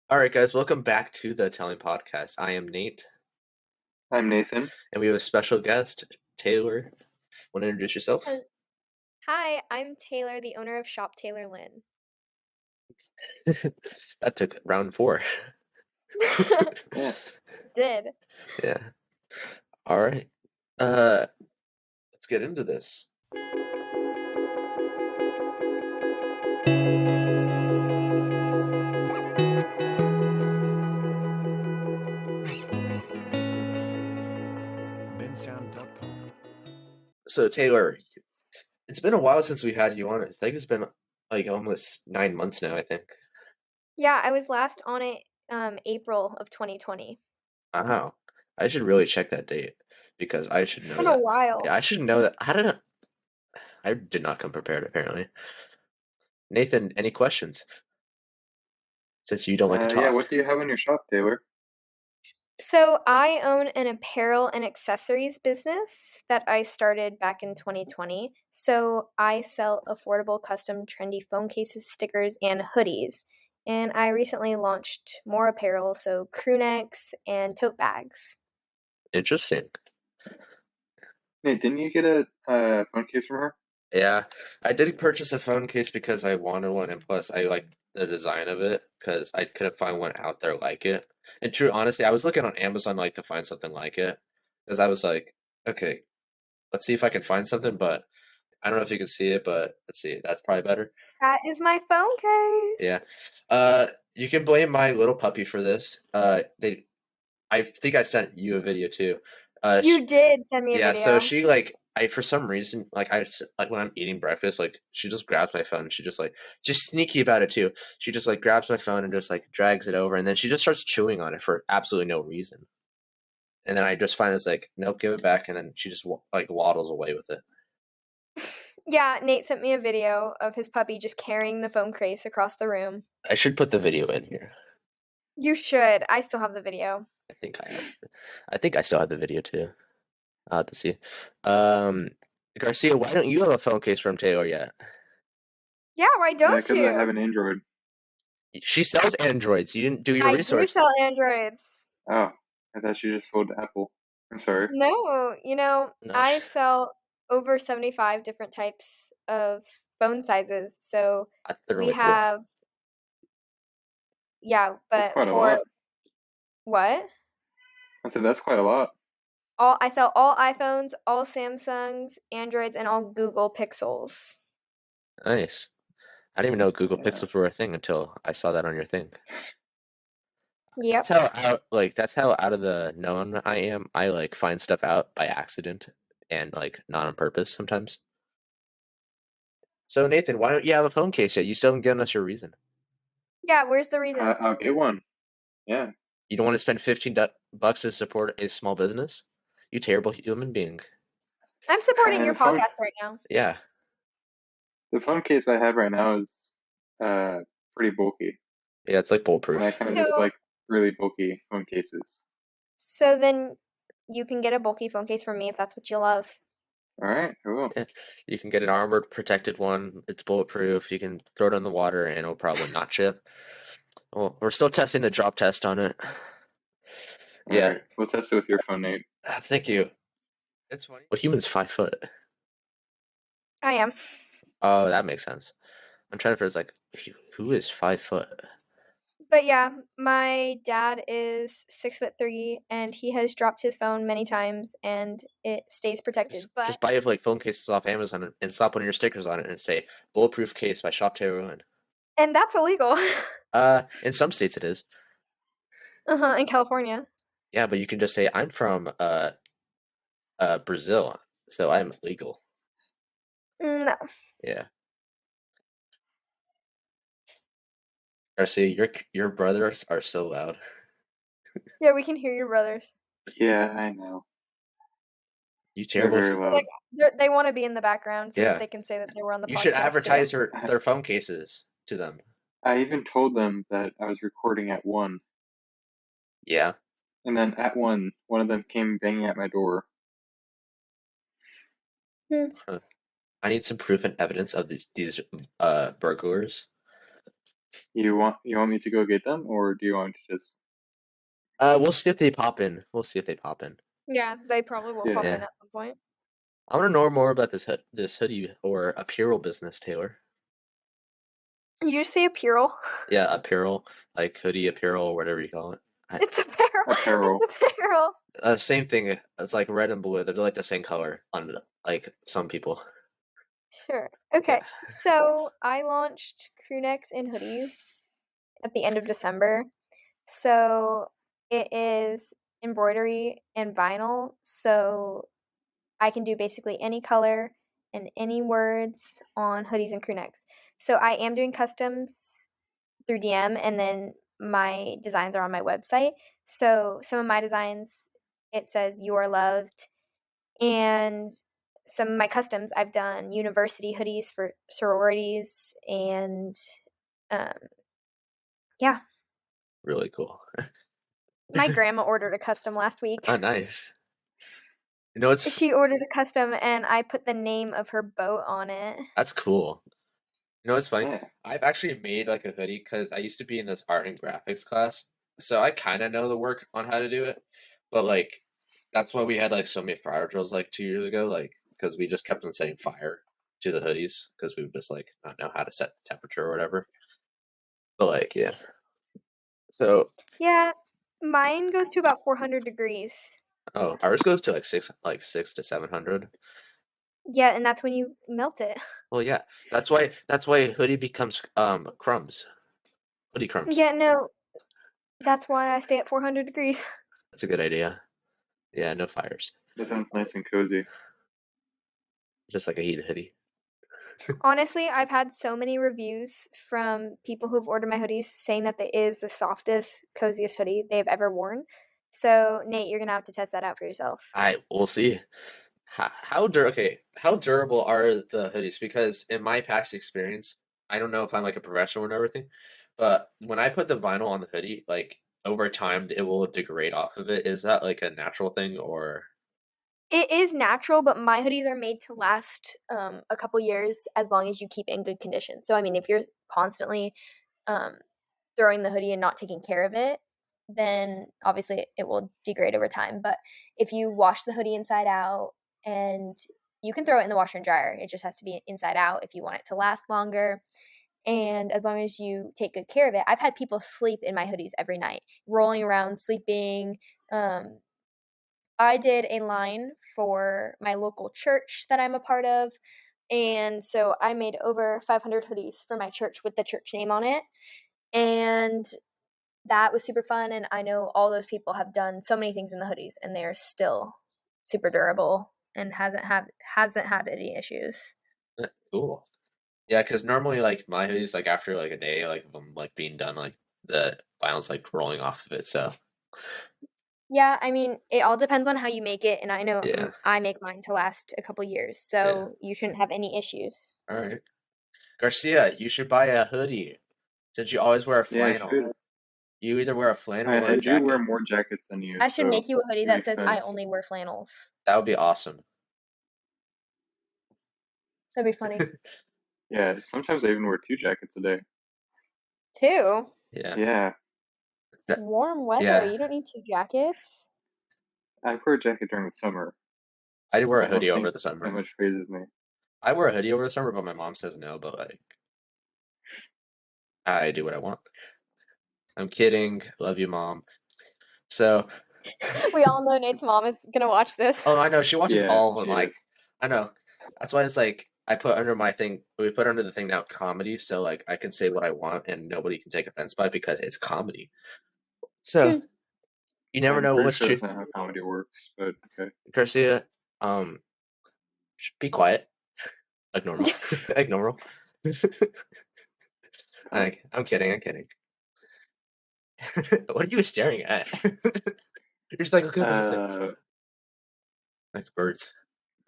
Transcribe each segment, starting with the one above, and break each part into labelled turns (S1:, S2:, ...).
S1: All right, guys, welcome back to the Telling Podcast. I am Nate,
S2: I'm Nathan.
S1: and we have a special guest, Taylor. Want to introduce yourself?
S3: Hel- Hi, I'm Taylor, the owner of Shop Taylor Lynn.
S1: That took round four.
S2: Yeah.
S3: Did.
S1: Yeah. All right. Uh, let's get into this.
S4: bensound.com.
S1: So, Taylor, it's been a while since we had you on. I think it's been like almost 9 months now, I think.
S3: Yeah, I was last on it April of 2020.
S1: Wow. I should really check that date because I should
S3: It's
S1: know
S3: been a
S1: that.
S3: while.
S1: Yeah, I should know that. I did not come prepared, apparently. Nathan, any questions? Since you don't like to
S2: Yeah,
S1: talk.
S2: what do you have in your shop, Taylor?
S3: So I own an apparel and accessories business that I started back in 2020. So I sell affordable, custom, trendy phone cases, stickers, and hoodies. And I recently launched more apparel, so crewnecks and tote bags.
S1: Interesting.
S2: Nate, didn't you get a phone case from her?
S1: Yeah, I did purchase a phone case because I wanted one, and plus I like the design of it because I couldn't find one out there like it. And true, honestly, I was looking on Amazon like to find something like it because I was like, okay, let's see if I can find something. But I don't know if you can see it, but let's see. That's probably better.
S3: That is my phone case.
S1: Yeah. You can blame my little puppy for this. I think I sent you a video too.
S3: You did send me a
S1: Yeah, so
S3: video.
S1: she I for some reason like when I'm eating breakfast, like she just grabs my phone and she just sneaky about it too. She just like grabs my phone and just like drags it over and then she just starts chewing on it for absolutely no reason. And then I just find it's like, nope, give it back, and then she just like waddles away with it.
S3: Yeah, Nate sent me a video of his puppy just carrying the phone case across the room.
S1: I should put the video in here.
S3: You should. I still have the video.
S1: I think I still have the video too. I'll have to see. Um, Garcia, why don't you have a phone case from Taylor yet?
S3: Yeah, why don't
S2: Because I have
S3: you?
S2: an Android.
S1: She sells Androids. You didn't do your
S3: I do
S1: research.
S3: sell Androids.
S2: Oh, I thought you just sold Apple. I'm sorry.
S3: No,
S1: No,
S3: I sell over 75 different types of phone sizes. So
S1: that's
S3: we
S1: really cool.
S3: have, yeah,
S2: That's
S3: but
S2: quite a
S3: for
S2: lot.
S3: what?
S2: I said that's quite a lot.
S3: I sell all iPhones, all Samsungs, Androids, and all Google Pixels.
S1: Nice. I didn't even know Google
S2: Yeah.
S1: Pixels were a thing until I saw that on your thing.
S3: Yep.
S1: That's how out of the known I am. I like find stuff out by accident and like not on purpose sometimes. So Nathan, why don't you have a phone case yet? You still haven't given us your reason.
S3: Yeah, where's the reason?
S2: I'll get one. Yeah.
S1: You don't want to spend $15 to support a small business? You terrible human being.
S3: I'm supporting your
S2: The phone,
S3: podcast right now.
S1: Yeah.
S2: the phone case I have right now is pretty bulky.
S1: Yeah, it's like bulletproof.
S2: And I kind of
S3: So-
S2: just like really bulky phone cases.
S3: So then you can get a bulky phone case from me if that's what you love.
S2: All right, I will.
S1: You can get an armored protected one. It's bulletproof. You can throw it in the water and it'll probably not chip. Well, we're still testing the drop test on it.
S2: All
S1: Yeah.
S2: right, we'll test it with your phone, Nate.
S1: Thank you. It's funny. What human's 5 foot?
S3: I am.
S1: Oh, that makes sense. I'm trying to figure, like, who is 5 foot?
S3: But yeah, my dad is 6'3", and he has dropped his phone many times, and it stays protected. But
S1: Just buy like phone cases off Amazon and slap one of your stickers on it and say "Bulletproof Case" by Shop Taylor Lynn.
S3: and that's illegal.
S1: In some states it is.
S3: In California.
S1: Yeah, but you can just say I'm from Brazil, so I'm legal.
S3: No.
S1: Yeah. Garcia, your brothers are so loud.
S3: Yeah, we can hear your brothers.
S2: Yeah, I know.
S1: You
S2: They're
S1: terrible.
S2: very loud.
S3: They want to be in the background so
S1: Yeah.
S3: that they can say that they were on the podcast.
S1: You should advertise
S3: too.
S1: their phone cases to them.
S2: I even told them that I was recording at 1.
S1: Yeah.
S2: And then at 1, one of them came banging at my door.
S1: I need some proof and evidence of these burglars.
S2: You want me to go get them, or do you want to just?
S1: We'll see if they pop in. We'll see if they pop in.
S3: Yeah, they probably will
S2: Yeah.
S3: pop in
S1: Yeah.
S3: at some point.
S1: I want to know more about this hoodie or apparel business, Taylor.
S3: You just say apparel.
S1: Yeah, apparel, like hoodie apparel, or whatever you call it.
S3: It's apparel.
S2: Apparel.
S3: It's apparel.
S1: Same thing. It's like red and blue. They're like the same color on like some people.
S3: Sure.
S1: Yeah.
S3: Okay. So I launched Crewnecks and Hoodies at the end of December. So it is embroidery and vinyl. So I can do basically any color and any words on hoodies and crewnecks. So I am doing customs through DM, and then my designs are on my website. So some of my designs, it says "You are loved," and some of my customs, I've done university hoodies for sororities, and um, yeah,
S1: Really cool.
S3: my grandma ordered a custom last week.
S1: Oh, nice. You know, it's
S3: She ordered a custom, and I put the name of her boat on it.
S1: that's cool. You know, what's funny?
S2: Yeah.
S1: I've actually made like a hoodie because I used to be in this art and graphics class, so I kind of know the work on how to do it. But like, that's why we had like so many fire drills like 2 years ago, like because we just kept on setting fire to the hoodies because we would just like not know how to set temperature or whatever. But like, yeah. So,
S3: Yeah, mine goes to about 400 degrees.
S1: oh, ours goes to like 6 to 700.
S3: Yeah, and that's when you melt it.
S1: Well, yeah, that's why hoodie becomes crumbs, hoodie crumbs.
S3: Yeah, no, that's why I stay at 400 degrees.
S1: That's a good idea. Yeah, no fires,
S2: That sounds nice and cozy.
S1: just like a heated hoodie.
S3: Honestly, I've had so many reviews from people who've ordered my hoodies saying that it is the softest, coziest hoodie they've ever worn. So, Nate, you're gonna have to test that out for yourself.
S1: We'll see. How durable are the hoodies? Because in my past experience, I don't know if I'm like a professional and everything, but when I put the vinyl on the hoodie, like over time it will degrade off of it. Is that like a natural thing or?
S3: It is natural, but my hoodies are made to last a couple years as long as you keep it in good condition. So, I mean, if you're constantly um, throwing the hoodie and not taking care of it, then obviously it will degrade over time. But if you wash the hoodie inside out, and you can throw it in the washer and dryer, it just has to be inside out if you want it to last longer. And as long as you take good care of it, I've had people sleep in my hoodies every night, rolling around, sleeping. Um, I did a line for my local church that I'm a part of. And so I made over 500 hoodies for my church with the church name on it. And that was super fun. And I know all those people have done so many things in the hoodies, and they're still super durable and hasn't had any issues.
S1: Cool. Yeah, because normally like my hoodies, like after like a day, like of them like being done, like the vinyl's like rolling off of it. So
S3: Yeah, I mean, it all depends on how you make it, and I know
S1: yeah,
S3: I make mine to last a couple years,
S1: yeah.
S3: so you shouldn't have any issues.
S1: All right, Garcia, you should buy a hoodie since you always wear a
S2: Yeah, I
S1: flannel.
S2: should.
S1: You either wear a flannel or
S2: I
S1: a
S2: do wear
S1: jacket.
S2: more jackets than you,
S3: I should
S2: so
S3: make you a hoodie
S2: it
S3: that
S2: makes
S3: says I
S2: sense.
S3: only wear flannels.
S1: That would be awesome.
S3: That'd be funny.
S2: Yeah, sometimes I even wear 2 jackets a day.
S3: Two?
S1: Yeah.
S2: Yeah,
S3: It's
S1: That-
S3: warm weather.
S1: yeah.
S3: You don't need two jackets.
S2: I wear a jacket during the summer.
S1: I wear a
S2: I don't
S1: hoodie over
S2: think
S1: the
S2: that
S1: summer.
S2: much phases me.
S1: I wear a hoodie over the summer, but my mom says no, but like I do what I want. I'm kidding. Love you, mom. So
S3: We all know Nate's mom is gonna watch this.
S1: oh, I know she watches
S2: Yeah,
S1: all of them.
S2: she
S1: Like
S2: is.
S1: I know. That's why it's like I put under my thing. We put under the thing now comedy, so like I can say what I want and nobody can take offense by it because it's comedy. So you never
S2: I'm
S1: know
S2: pretty
S1: what's
S2: sure
S1: true.
S2: that's not how comedy works, but okay.
S1: Garcia, be quiet, like normal, like normal. I'm kidding. I'm kidding. What are you staring at? You're just like, okay, what's this like? Like birds.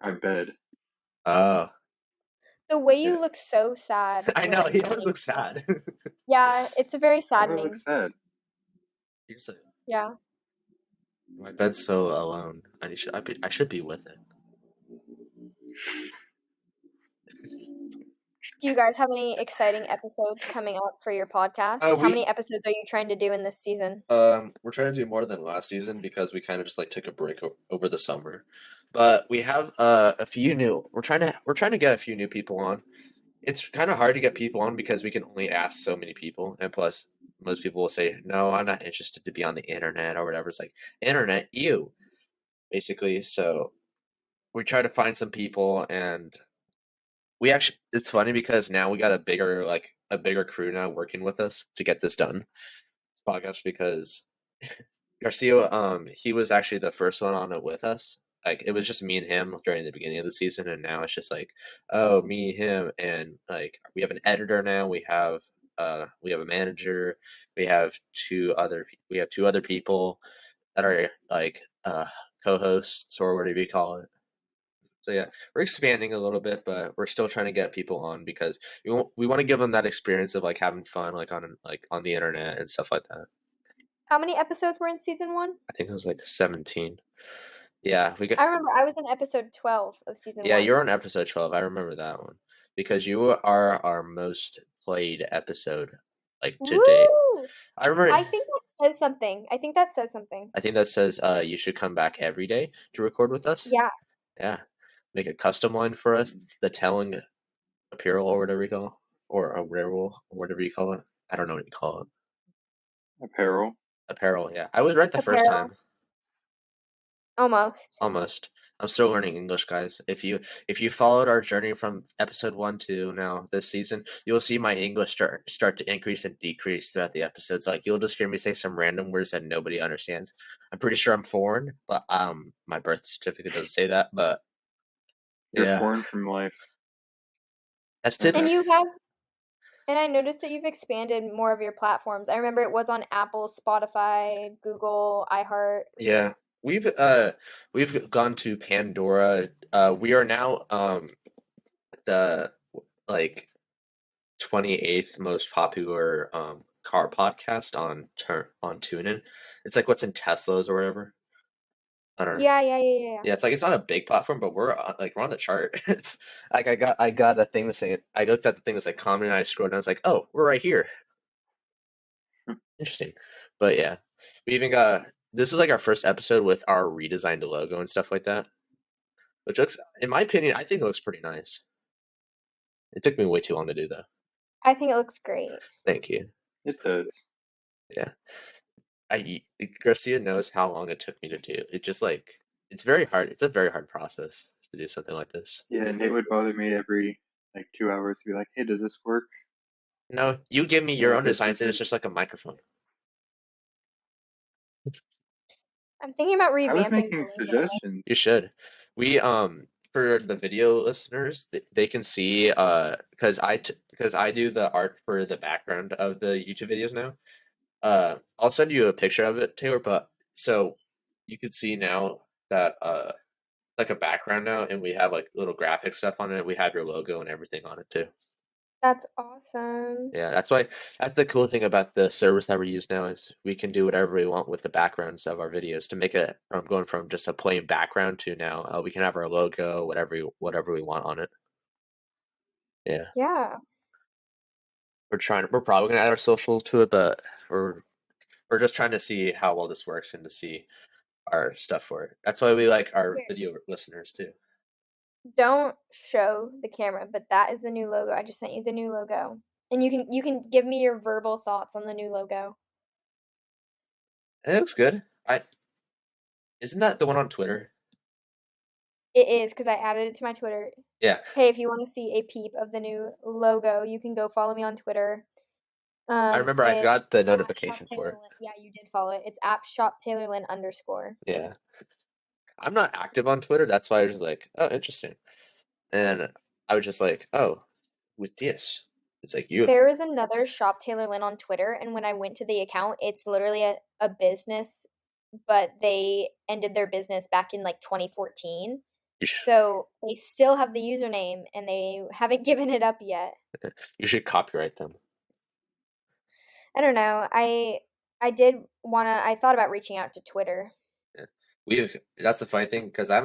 S2: My bed.
S1: Oh,
S3: The way you
S2: Yes.
S3: look so sad.
S1: I know.
S3: when
S1: He
S3: you
S1: always
S3: make-
S1: looks sad.
S3: Yeah, it's a very
S2: Why do I look
S3: saddening.
S2: sad?
S1: You're just like,
S3: Yeah.
S1: my bed's so alone. I should be with it.
S3: Do you guys have any exciting episodes coming up for your podcast? How
S1: We
S3: many episodes are you trying to do in this season?
S1: we're trying to do more than last season because we kind of just like took a break over the summer. But we have a few new. We're trying to get a few new people on. It's kind of hard to get people on because we can only ask so many people, and plus, most people will say, "No, I'm not interested to be on the internet" or whatever. It's like internet, you basically. So we try to find some people, and we actually. It's funny because now we got a bigger crew now working with us to get this done. This podcast because Garcia, he was actually the first one on it with us. Like it was just me and him during the beginning of the season, and now it's just like, oh, me, him, and like we have an editor now. We have a manager. We have two other people that are like co-hosts or whatever you call it. So yeah, we're expanding a little bit, but we're still trying to get people on because we want to give them that experience of like having fun, like on the internet and stuff like that.
S3: How many episodes were in season 1?
S1: I think it was like 17. Yeah, we got.
S3: I remember I was in episode 12 of season
S1: Yeah,
S3: 1.
S1: you're on episode 12. I remember that one because you are our most played episode like to date.
S3: Woo!
S1: I remember.
S3: I think that says something. I think that says something.
S1: I think that says you should come back every day to record with us.
S3: Yeah.
S1: Yeah, make a custom line for us, the telling apparel or whatever you call it, or a werewolf or whatever you call it. I don't know what you call it.
S2: Apparel.
S1: Apparel. Yeah, I was right the first
S3: Apparel.
S1: time.
S3: Almost.
S1: Almost. I'm still learning English, guys. If you followed our journey from episode 1 to now this season, you'll see my English start to increase and decrease throughout the episodes. Like you'll just hear me say some random words that nobody understands. I'm pretty sure I'm foreign, but my birth certificate doesn't say that. But
S2: You're
S1: yeah,
S2: foreign from life.
S1: that's
S3: And
S1: typical.
S3: I noticed that you've expanded more of your platforms. I remember it was on Apple, Spotify, Google, iHeart.
S1: Yeah, we've gone to Pandora. We are now the like 28th most popular car podcast on TuneIn. It's like what's in Teslas or whatever. I don't know.
S3: Yeah.
S1: Yeah, it's not a big platform, but we're on the chart. It's like I got a thing to say. I looked at the thing that's like comment, and I scrolled down. It's like, oh, we're right here. Interesting, but yeah, we even got this is like our first episode with our redesigned logo and stuff like that, which looks, in my opinion, I think it looks pretty nice. It took me way too long to do though.
S3: I think it looks great.
S1: Thank you.
S2: It does.
S1: Yeah. Garcia knows how long it took me to do. It just like it's very hard. It's a very hard process to do something like this.
S2: Yeah, Nate would bother me every like 2 hours to be like, "Hey, does this work?"
S1: No, you give me
S2: Yeah,
S1: your
S2: like
S1: own
S2: this
S1: designs, and it's
S2: is.
S1: just like a microphone.
S3: I'm thinking about
S2: I was
S3: revamping the
S2: making
S3: logo.
S2: suggestions.
S1: You should. We for the video listeners, they can see because I do the art for the background of the YouTube videos now. I'll send you a picture of it, Taylor. But so you can see now that like a background now, and we have like little graphic stuff on it. We have your logo and everything on it too.
S3: That's awesome.
S1: Yeah, that's the cool thing about the service that we use now is we can do whatever we want with the backgrounds of our videos to make it from going from just a plain background to now we can have our logo, whatever we want on it. Yeah,
S3: Yeah.
S1: we're probably gonna add our socials to it, but we're just trying to see how well this works and to see our stuff for it. That's why we like our
S3: Here,
S1: video listeners too.
S3: don't show the camera, but that is the new logo. I just sent you the new logo. And you can give me your verbal thoughts on the new logo.
S1: It looks good. I Isn't that the one on Twitter?
S3: It is because I added it to my Twitter.
S1: Yeah,
S3: Hey, if you want to see a peep of the new logo, you can go follow me on Twitter.
S1: I remember I
S3: It's
S1: got the
S3: at
S1: notification
S3: Shop
S1: for
S3: Taylor
S1: it.
S3: Lynn. Yeah, you did follow it. It's at Shop Taylor Lynn _
S1: Yeah, I'm not active on Twitter. That's why I was just like, oh, interesting. And I was just like, oh, with this, it's like you.
S3: There is another Shop Taylor Lynn on Twitter, and when I went to the account, it's literally a business, but they ended their business back in like 2014.
S1: You should,
S3: So they still have the username and they haven't given it up yet.
S1: you should copyright them.
S3: I don't know. I thought about reaching out to Twitter.
S1: Yeah. That's the funny thing because I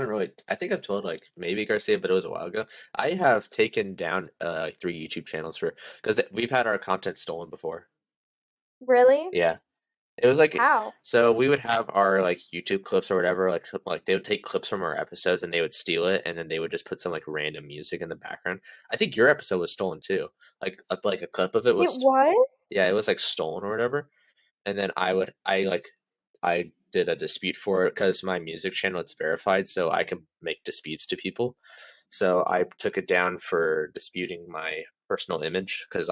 S1: think I've told like maybe Garcia, but it was a while ago. I have taken down like 3 YouTube channels because we've had our content stolen before.
S3: Really?
S1: Yeah. It was like
S3: How?
S1: so we would have our like YouTube clips or whatever, like they would take clips from our episodes and they would steal it and then they would just put some like random music in the background. I think your episode was stolen too. Like a clip of it
S3: It
S1: was
S3: was?
S1: yeah, it was like stolen or whatever. And then I did a dispute for it because my music channel it's verified, so I can make disputes to people. So I took it down for disputing my personal image because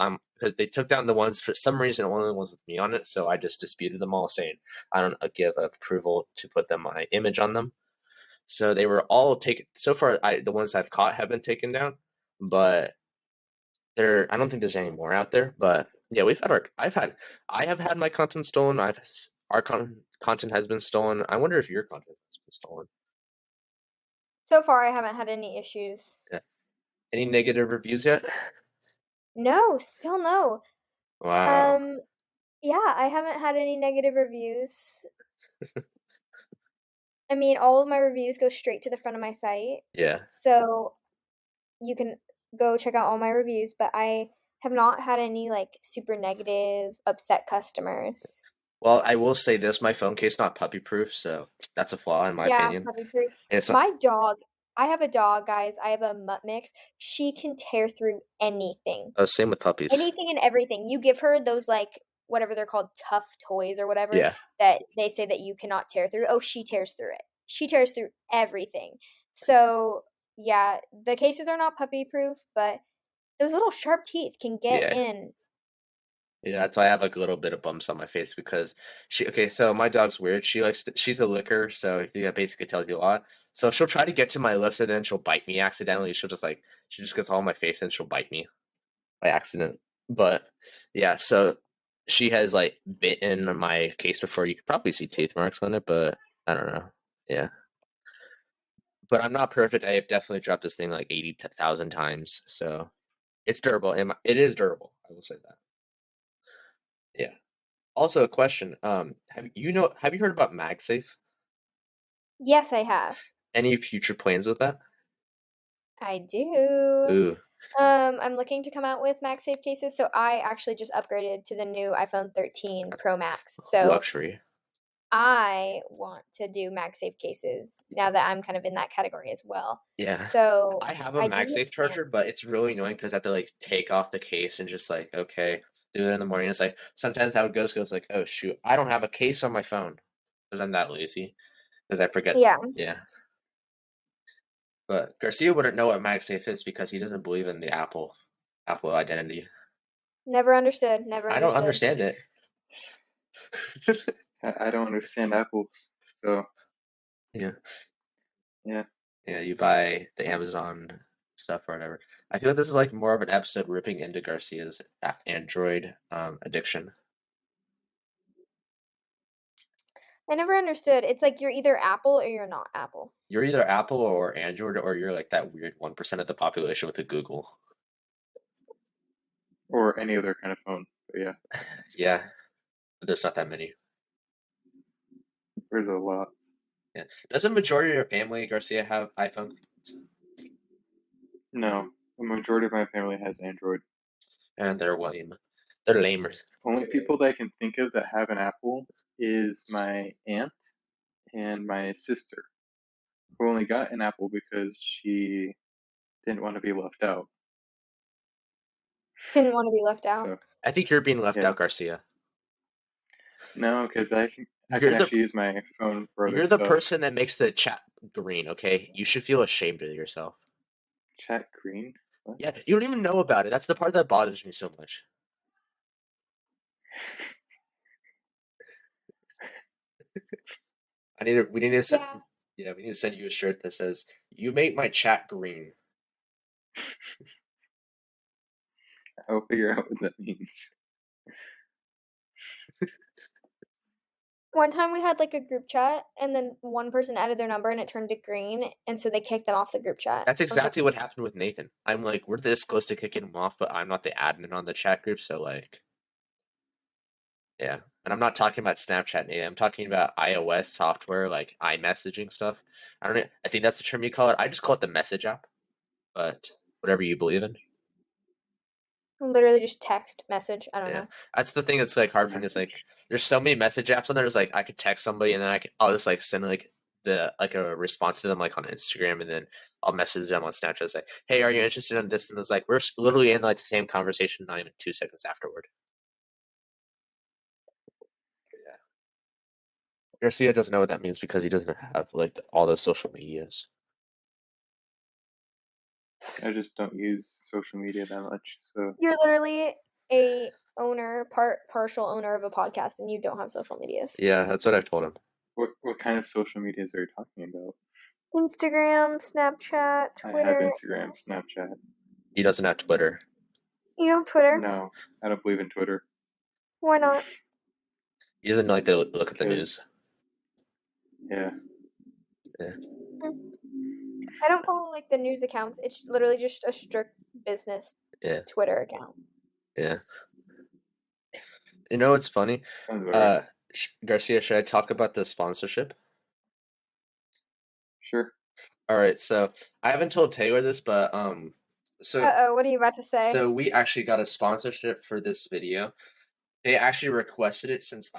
S1: they took down the ones for some reason only the ones with me on it. So I just disputed them all, saying I don't give approval to put my image on them. So they were all taken so far. The ones I've caught have been taken down, but I don't think there's any more out there. But yeah, I have had my content stolen. Our content has been stolen. I wonder if your content has been stolen.
S3: So far, I haven't had any issues.
S1: Yeah. Any negative reviews yet?
S3: No, still no.
S1: Wow.
S3: Um, yeah, I haven't had any negative reviews. I mean, all of my reviews go straight to the front of my site,
S1: Yeah.
S3: so you can go check out all my reviews, but I have not had any like super negative, upset customers.
S1: Well, I will say this: my phone case not puppy proof, so that's a flaw in my
S3: Yeah,
S1: opinion.
S3: puppy proof.
S1: And it's not.
S3: My dog, I have a dog, guys. I have a mutt mix. She can tear through anything.
S1: Oh, same with puppies.
S3: Anything and everything. You give her those like whatever they're called, tough toys or whatever
S1: Yeah.
S3: that they say that you cannot tear through. Oh, she tears through it. She tears through everything. So, yeah, the cases are not puppy proof, but those little sharp teeth can get
S1: Yeah.
S3: in.
S1: Yeah, that's why I have like a little bit of bumps on my face because okay, so my dog's weird. She's a licker, so yeah, basically tells you a lot. So she'll try to get to my lips and then she'll bite me accidentally. She just gets all on my face and she'll bite me by accident. But yeah, so she has like bitten my case before. You could probably see teeth marks on it, but I don't know. Yeah. But I'm not perfect. I have definitely dropped this thing like 80,000 times. So it's durable. It is durable. I will say that. Yeah. Also, a question. Have you heard about MagSafe?
S3: Yes, I have.
S1: Any future plans with that?
S3: I do.
S1: Ooh,
S3: I'm looking to come out with MagSafe cases. So I actually just upgraded to the new iPhone 13 Pro Max. So
S1: luxury.
S3: I want to do MagSafe cases now that I'm kind of in that category as well.
S1: Yeah.
S3: So
S1: I have a
S3: I do have
S1: MagSafe charger,
S3: plans.
S1: but it's really annoying because I have to like take off the case and just like, okay, do it in the morning. It's like sometimes how it goes like, oh shoot, I don't have a case on my phone because I'm that lazy because I forget.
S3: Yeah,
S1: Yeah. But Garcia wouldn't know what MagSafe is because he doesn't believe in the Apple identity.
S3: never understood. Never
S1: I don't
S3: understood.
S1: understand it.
S2: I don't understand apples, so
S1: Yeah.
S2: yeah.
S1: Yeah, you buy the Amazon stuff or whatever. I feel like this is like more of an episode ripping into Garcia's Android addiction.
S3: I never understood. It's like you're either Apple or you're not Apple.
S1: You're either Apple or Android, or you're like that weird 1% of the population with a Google.
S2: Or any other kind of phone. But yeah,
S1: Yeah, but there's not that many.
S2: there's a lot.
S1: Yeah. Does a majority of your family, Garcia, have iPhone?
S2: No, the majority of my family has Android.
S1: And they're lame. They're lamers.
S2: Only people that I can think of that have an Apple is my aunt and my sister, who only got an Apple because she didn't want to be left out.
S3: Didn't want to be left out.
S2: So
S1: I think you're being left
S2: yeah,
S1: out, Garcia.
S2: no, because I can
S1: You're the
S2: actually use my phone for other
S1: you're the
S2: stuff.
S1: person that makes the chat green, okay? You should feel ashamed of yourself.
S2: Chat green. What?
S1: Yeah, you don't even know about it. That's the part that bothers me so much. We need to send,
S3: Yeah.
S1: yeah, we need to send you a shirt that says, "You make my chat green."
S2: I'll figure out what that means.
S3: One time we had like a group chat and then one person added their number and it turned to green and so they kicked them off the group chat.
S1: That's
S3: I was like,
S1: exactly what happened with Nathan. I'm like, we're this close to kicking him off, but I'm not the admin on the chat group, so like, yeah. And I'm not talking about Snapchat, Nate. I'm talking about iOS software like iMessaging stuff. I don't know. I think that's the term you call it. I just call it the message app, but whatever you believe in.
S3: Literally just text message. I don't
S1: Yeah,
S3: know.
S1: that's the thing that's like hard for me. It's like
S2: Message.
S1: there's so many message apps on there. It's like I could text somebody and then I'll just like send like a response to them like on Instagram and then I'll message them on Snapchat say, hey, are you interested in this? And it's like we're literally in like the same conversation not even 2 seconds afterward. Yeah. Garcia doesn't know what that means because he doesn't have like all those social medias.
S2: I just don't use social media that much. So
S3: You're literally a partial owner of a podcast, and you don't have social medias.
S1: Yeah, that's what I've told him.
S2: what kind of social medias are you talking about?
S3: Instagram, Snapchat,
S2: I have
S3: Twitter.
S2: Instagram, Snapchat.
S1: He doesn't have Twitter.
S3: You don't have Twitter?
S2: No, I don't believe in Twitter.
S3: Why not?
S1: He doesn't like to look at the
S2: Because-
S1: news.
S2: Yeah.
S3: I don't follow like the news accounts. It's literally just a strict business
S1: Yeah.
S3: Twitter account.
S1: Yeah. You know what's funny?
S2: Sounds about right.
S1: Garcia, should I talk about the sponsorship?
S2: Sure.
S1: All right, so I haven't told Taylor this, but so
S3: What are you about to say?
S1: so we actually got a sponsorship for this video. They actually requested it since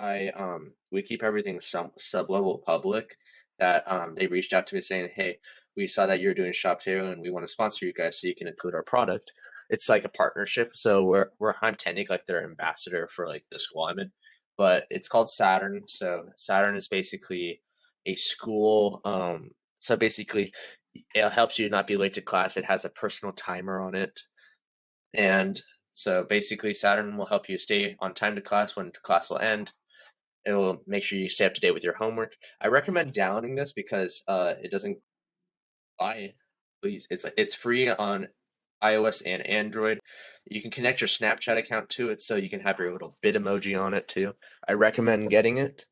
S1: we keep everything sub-level public. That they reached out to me saying, "Hey, we saw that you're doing Shop Taylor and we want to sponsor you guys so you can include our product." It's like a partnership, so I'm technically like their ambassador for like the school I'm in, but it's called Saturn. So Saturn is basically a school. So basically, it helps you not be late to class. It has a personal timer on it, and so basically, Saturn will help you stay on time to class when class will end. It will make sure you stay up to date with your homework. I recommend downloading this because it doesn't buy it. Please, it's free on iOS and Android. You can connect your Snapchat account to it, so you can have your little bit emoji on it too. I recommend getting it,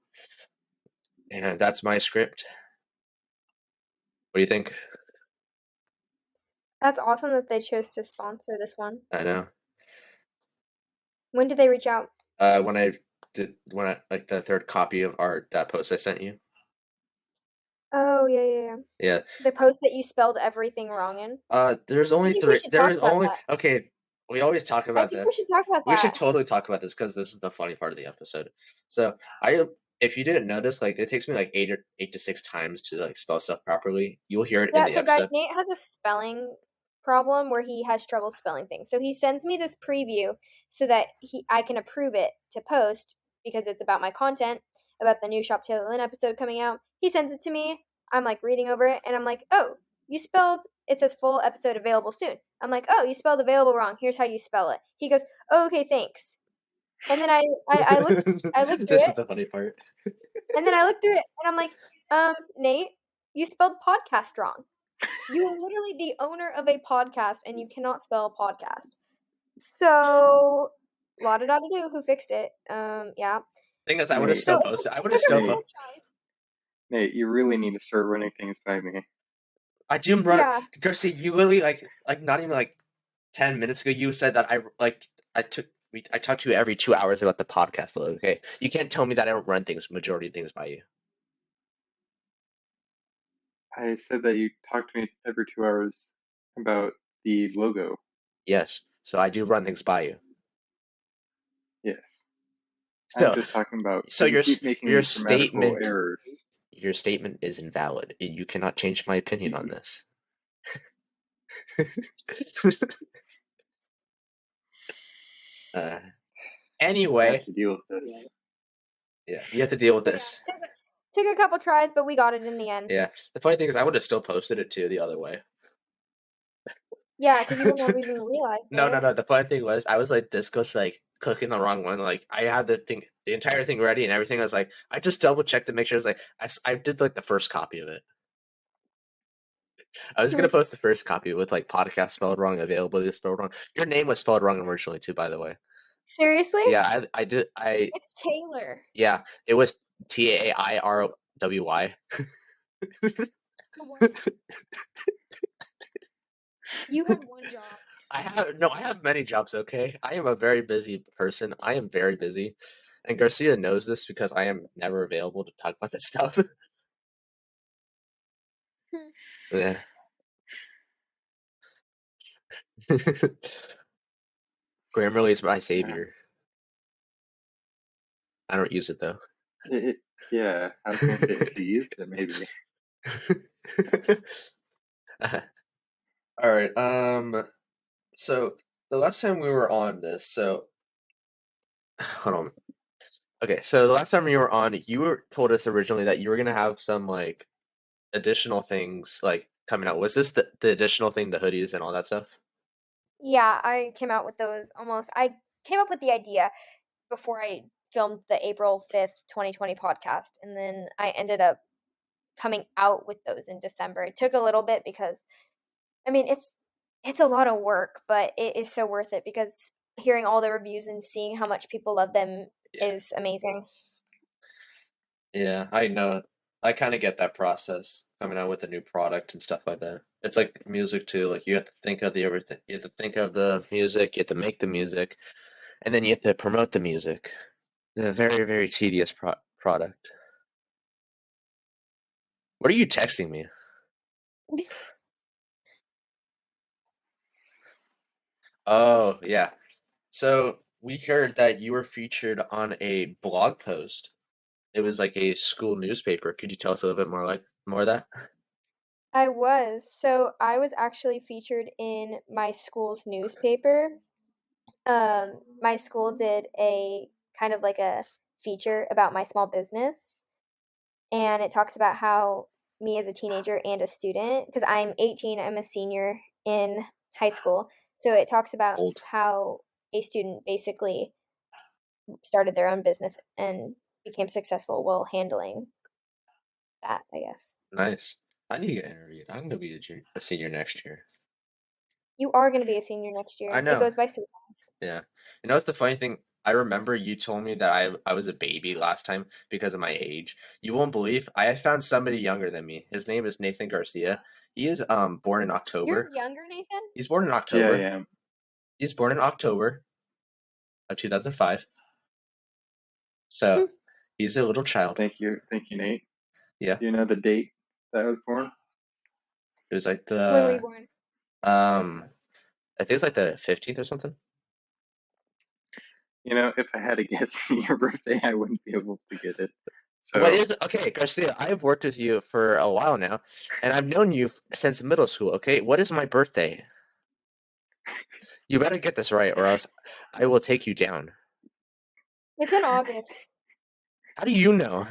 S1: and that's my script. What do you think?
S3: That's awesome that they chose to sponsor this one.
S1: I know.
S3: When did they reach out?
S1: When I like the third copy of that post I sent you.
S3: Oh yeah.
S1: Yeah.
S3: The post that you spelled everything wrong in.
S1: There's only
S3: think we
S1: three.
S3: should
S1: There
S3: talk
S1: is
S3: about
S1: only
S3: that.
S1: okay. We always talk
S3: I
S1: about
S3: think
S1: this.
S3: we should talk about
S1: We should
S3: that.
S1: totally talk about this because this is the funny part of the episode. So if you didn't notice, like it takes me like 8 to 6 times to like spell stuff properly. You'll hear it in
S3: Yeah,
S1: the
S3: so guys,
S1: episode.
S3: Nate has a spelling problem where he has trouble spelling things. So he sends me this preview so that I can approve it to post because it's about my content, about the new Shop Taylor Lynn episode coming out. He sends it to me. I'm like reading over it and I'm like, "Oh, you spelled it says full episode available soon." I'm like, "Oh, you spelled available wrong. Here's how you spell it." He goes, "Oh, okay, thanks." And then I looked through
S1: This is
S3: it.
S1: the funny part.
S3: And then I looked through it and I'm like, Nate, you spelled podcast wrong. You are literally the owner of a podcast and you cannot spell podcast. So, la da da do, who fixed it? Yeah.
S1: Thing is, I would have
S2: Nate.
S1: still posted. I would have
S3: Took a
S1: still.
S2: Nate.
S3: franchise.
S2: Nate, you really need to start running things by me.
S1: I do run.
S3: Yeah.
S1: Garcia, you literally like not even like 10 minutes ago. You said that I talk to you every 2 hours about the podcast. Okay, you can't tell me that I don't run majority of things by you.
S2: I said that you talk to me every 2 hours about the logo.
S1: Yes, so I do run things by you.
S2: Yes.
S1: So,
S2: I'm just talking about
S1: so
S2: you keep making
S1: your
S2: these grammatical
S1: statement
S2: errors.
S1: your statement is invalid. You cannot change my opinion on this.
S2: I
S1: Anyway,
S2: have to deal with this.
S1: yeah, you have to deal with this.
S3: Yeah, took a couple tries, but we got it in the end.
S1: Yeah, the funny thing is, I would have still posted it too the other way.
S3: Yeah, because you wouldn't have even realized.
S1: No.
S3: Right?
S1: The funny thing was, I was like, this goes like clicking the wrong one. Like, I had the entire thing ready and everything. I was like, I just double checked to make sure. It's like I did like the first copy of it. I was gonna post the first copy with like podcast spelled wrong, availability spelled wrong. Your name was spelled wrong originally too, by the way.
S3: Seriously?
S1: Yeah, I did.
S3: It's Taylor.
S1: Yeah, it was Tairwy.
S3: You had one job.
S1: I have many jobs. Okay, I am a very busy person. I am very busy. And Garcia knows this because I am never available to talk about this stuff. Yeah. Grammarly is my savior. I don't use it though.
S2: Yeah, I was gonna say if you used it, maybe.
S1: All right. So the last time we were on this, so hold on. Okay, so the last time you were on, told us originally that you were gonna have some like additional things like coming out. Was this the additional thing, the hoodies and all that stuff?
S3: Yeah, I came out with those I came up with the idea before I filmed the April 5th, 2020 podcast, and then I ended up coming out with those in December. It took a little bit because I mean, it's a lot of work, but it is so worth it because hearing all the reviews and seeing how much people love them is amazing.
S1: Yeah, I know. I kind of get that process coming out with a new product and stuff like that. It's like music too. Like you have to think of the everything. You have to think of the music. You have to make the music, and then you have to promote the music. It's a very, very tedious product. What are you texting me? Oh, yeah. So we heard that you were featured on a blog post. It was like a school newspaper. Could you tell us a little bit more of that?
S3: I was. So I was actually featured in my school's newspaper. My school did a kind of like a feature about my small business, and it talks about how me as a teenager and a student, because I'm 18, I'm a senior in high school. So it talks about
S1: Old.
S3: how a student basically started their own business and became successful while handling that, I guess.
S1: Nice. I need to get interviewed. I'm gonna be a senior next year.
S3: You are going to be a senior next
S1: I
S3: year. It
S1: know.
S3: goes by so fast.
S1: Yeah. You know what's the funny thing? I remember you told me that I was a baby last time because of my age. You won't believe I found somebody younger than me. His name is Nathan Garcia. He is born in
S3: You're
S1: October.
S3: younger, Nathan?
S1: He's born in
S2: Yeah, I
S1: October.
S2: am.
S1: He's born in October of 2005. So he's a little child.
S2: Thank you, Nate.
S1: Yeah.
S2: Do you know the date that I was born?
S1: It was like
S3: When were you born?
S1: I think it's like the 15th or something.
S2: You know, if I had to guess your birthday, I wouldn't be able to get it. So
S1: What is okay, Garcia? I've worked with you for a while now, and I've known you since middle school. Okay, what is my birthday? You better get this right, or else I will take you down.
S3: It's in August.
S1: How do you know?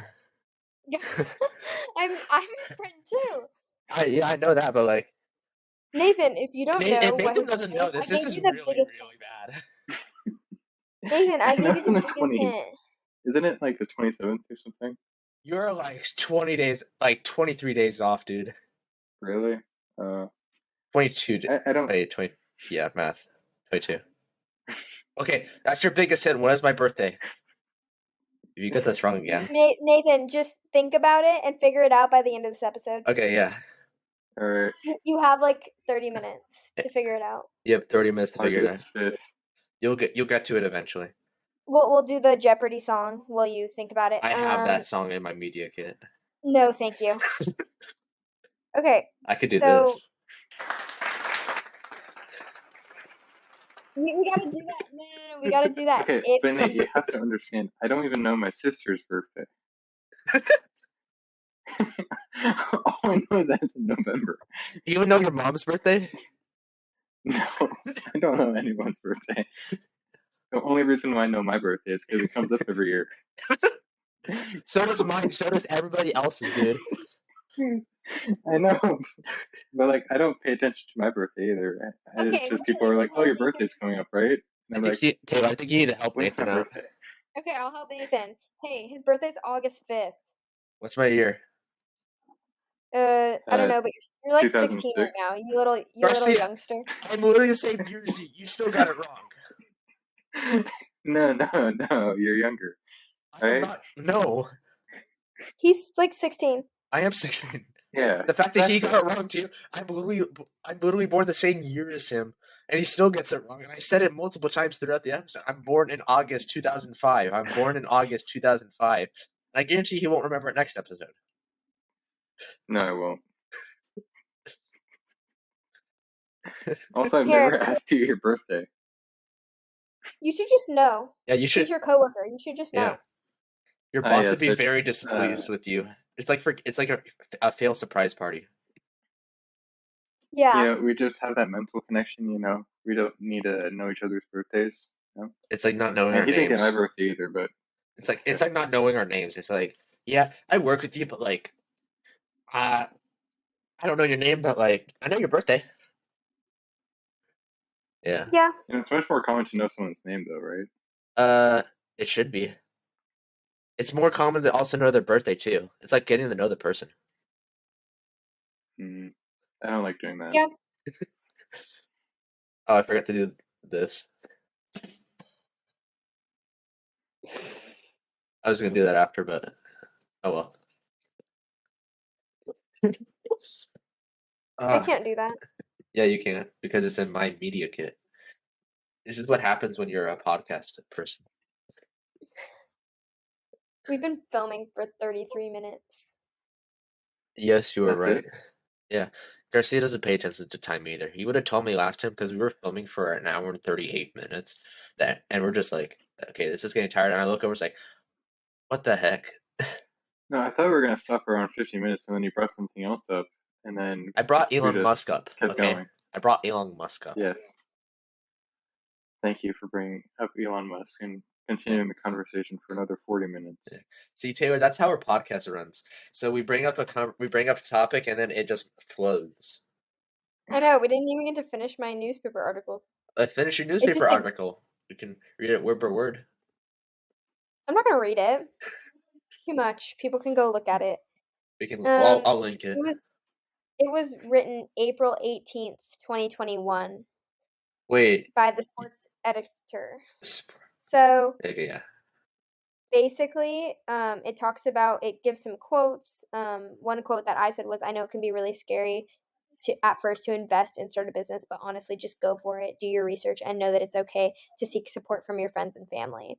S3: I'm a friend too.
S1: I know that, but like
S3: Nathan, if you don't know
S1: if
S3: what
S1: Nathan
S3: his
S1: doesn't
S3: birthday
S1: know this,
S3: I
S1: this
S3: gave
S1: is
S3: you the
S1: really,
S3: biggest
S1: really bad.
S3: Nathan, I
S2: I know
S3: gave
S2: it's
S3: you
S2: in
S3: the
S2: the
S3: biggest
S2: 20s.
S3: hint.
S2: Isn't it like the 27th or something?
S1: You're like 20 days, like 23 days off, dude.
S2: Really?
S1: 22.
S2: I don't.
S1: Wait, 20. Yeah, math. 22. Okay, that's your biggest hint. When is my birthday? If you get this wrong again.
S3: Nathan, just think about it and figure it out by the end of this episode.
S1: Okay, yeah.
S2: All right.
S3: You have like 30 minutes to figure it out.
S1: You have 30 minutes to figure it out.
S2: August 5th.
S1: You'll get to it eventually.
S3: We'll do the Jeopardy song while you think about it.
S1: I have that song in my media kit.
S3: No, thank you. Okay.
S1: I could do this.
S3: We gotta do that. No, we gotta do that.
S2: Okay, but Nate, you have to understand. I don't even know my sister's birthday. All I know is that it's in November.
S1: You even know your mom's birthday?
S2: No, I don't know anyone's birthday. The only reason why I know my birthday is because it comes up every year.
S1: So does mine. So does everybody else's, dude.
S2: I know, but like I don't pay attention to my birthday either. It's just people are like, "Oh, your birthday's coming up, right?" And I'm like,
S1: Taylor, I think you need to help
S2: "When's my
S1: Nathan out.
S2: birthday?"
S3: Okay, I'll help Nathan. Hey, his birthday's August 5th.
S1: What's my year?
S3: I don't know, but you're like 16 right
S2: 2006.
S3: now. You little youngster.
S1: I'm literally the same year as you. You still got it wrong.
S2: No, you're younger. Right?
S1: No.
S3: He's like 16.
S1: I am 16.
S2: Yeah.
S1: The fact that he got it wrong too. I'm literally born the same year as him, and he still gets it wrong. And I said it multiple times throughout the episode. I'm born in August 2005. I'm born in August 2005. And I guarantee he won't remember it next episode.
S2: No, I won't. Also, I've
S3: Here.
S2: never asked you your birthday.
S3: You should just know.
S1: Yeah, you should.
S3: He's your coworker. You should just know.
S1: Yeah. Your boss
S2: yes,
S1: would be
S2: but,
S1: very displeased with you. It's like a fail surprise party.
S3: Yeah.
S2: Yeah, we just have that mental connection, you know. We don't need to know each other's birthdays. You know?
S1: It's like not knowing
S2: And
S1: our
S2: he didn't get my
S1: names.
S2: birthday either, but
S1: It's like not knowing our names. It's like, yeah, I work with you, but like, I don't know your name, but like, I know your birthday. Yeah.
S3: Yeah.
S2: and it's much more common to know someone's name, though, right?
S1: It should be. It's more common to also know their birthday too. It's like getting to know the person.
S2: I don't like doing that.
S3: Yeah.
S1: Oh, I forgot to do this. I was gonna do that after, but oh well.
S3: I can't do that.
S1: Yeah, you can't because it's in my media kit. This is what happens when you're a podcast person.
S3: We've been filming for 33 minutes.
S1: Yes, you were
S2: That's
S1: right.
S2: it?
S1: Yeah, Garcia doesn't pay attention to time either. He would have told me last time because we were filming for an hour and 38 minutes. And we're just like, okay, this is getting tired. And I look over, it's like, what the heck?
S2: No, I thought we were going to stop around 15 minutes, and then you brought something else up, and then
S1: I brought Elon
S2: just
S1: Musk up.
S2: kept
S1: Okay,
S2: going.
S1: I brought Elon Musk up.
S2: Yes. Thank you for bringing up Elon Musk and continuing the conversation for another 40 minutes.
S1: Yeah. See, Taylor, that's how our podcast runs. So we bring up a topic, and then it just flows.
S3: I know. We didn't even get to finish my newspaper article.
S1: Finish your newspaper
S3: just like-
S1: article. We can read it word by word.
S3: I'm not going to read it. Too much. People can go look at it.
S1: We can. I'll link it.
S3: It was written April 18th, 2021
S1: Wait.
S3: by the sports editor. So
S1: Okay, yeah.
S3: basically, it talks about, it gives some quotes. One quote that I said was, I know it can be really scary at first to invest and start a business, but honestly, just go for it. Do your research and know that it's okay to seek support from your friends and family.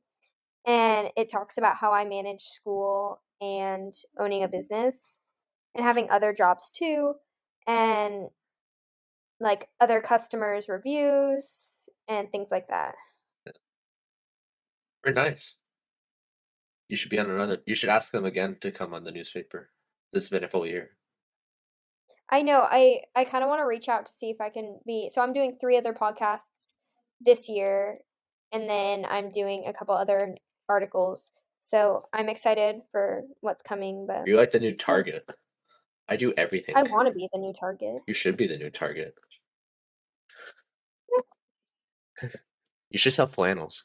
S3: And it talks about how I manage school and owning a business and having other jobs too, and like other customers' reviews and things like that.
S1: Very nice. You should be on another. You should ask them again to come on the newspaper. This has been a full year.
S3: I know. I kind of want to reach out to see if I can be. So I'm doing 3 other podcasts this year, and then I'm doing a couple other articles. So I'm excited for what's coming. But
S1: You're like the new Target. I do everything.
S3: I want to be the new Target.
S1: You should be the new Target. You should sell flannels.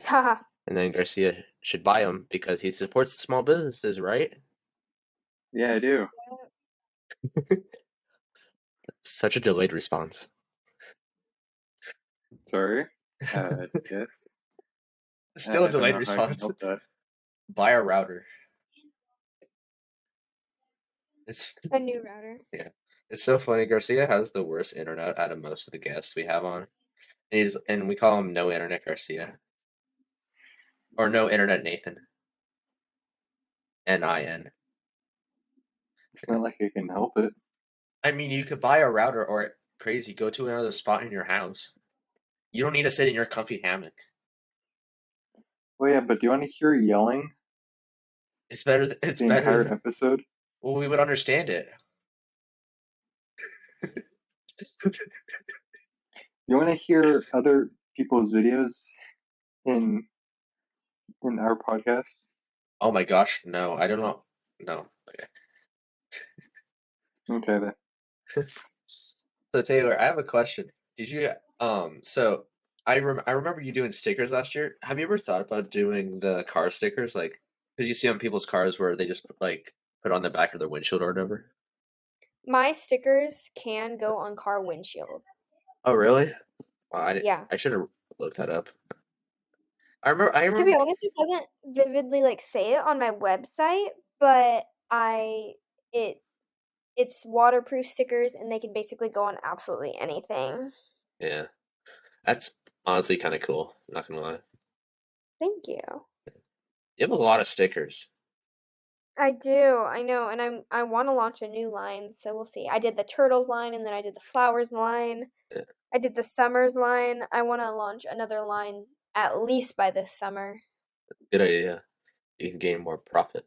S3: Haha.
S1: And then Garcia should buy them because he supports small businesses, right?
S2: Yeah, I do.
S1: Such a delayed response.
S2: Sorry. Yes.
S1: Still a
S2: I don't
S1: delayed
S2: know how I can
S1: response.
S2: help that.
S1: Buy a router. It's
S3: A new router.
S1: yeah. It's so funny. Garcia has the worst internet out of most of the guests we have on. And we call him No Internet Garcia. Or No Internet Nathan. N-I-N.
S2: It's not like I can help it.
S1: I mean, you could buy a router or crazy, go to another spot in your house. You don't need to sit in your comfy hammock.
S2: Oh yeah, but do you want to hear yelling
S1: It's better. It's
S2: the
S1: better.
S2: entire episode?
S1: Well, we would understand it.
S2: You want to hear other people's videos in our podcast?
S1: Oh my gosh, no! I don't know. No. Okay.
S2: Okay then.
S1: So Taylor, I have a question. Did you So I remember you doing stickers last year. Have you ever thought about doing the car stickers, like because you see on people's cars where they just put on the back of their windshield or whatever?
S3: My stickers can go on car windshield.
S1: Oh really? Well,
S3: Yeah.
S1: I should have looked that up. I remember.
S3: To be honest, it doesn't vividly say it on my website, but it's it's waterproof stickers, and they can basically go on absolutely anything.
S1: Yeah, that's honestly kind of cool. Not gonna lie,
S3: Thank you.
S1: you have a lot of stickers.
S3: I do, I know, and I want to launch a new line, so we'll see. I did the turtles line, and then I did the flowers line.
S1: Yeah,
S3: I did the summers line. I want to launch another line at least by this summer.
S1: good idea. You can gain more profit.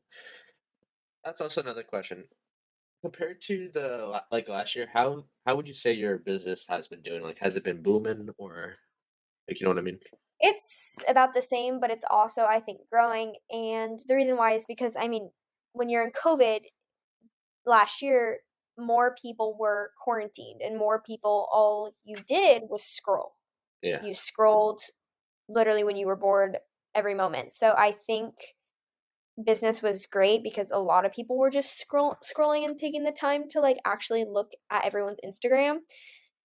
S1: That's also another question. Compared to like last year, how would you say your business has been doing? Like, has it been booming or like you know what I mean?
S3: It's about the same, but it's also, I think, growing. And the reason why is because, I mean, when you're in COVID last year, more people were quarantined and more people, all you did was scroll.
S1: Yeah,
S3: You scrolled literally when you were bored every moment. So I think business was great because a lot of people were just scrolling and taking the time to like actually look at everyone's Instagram.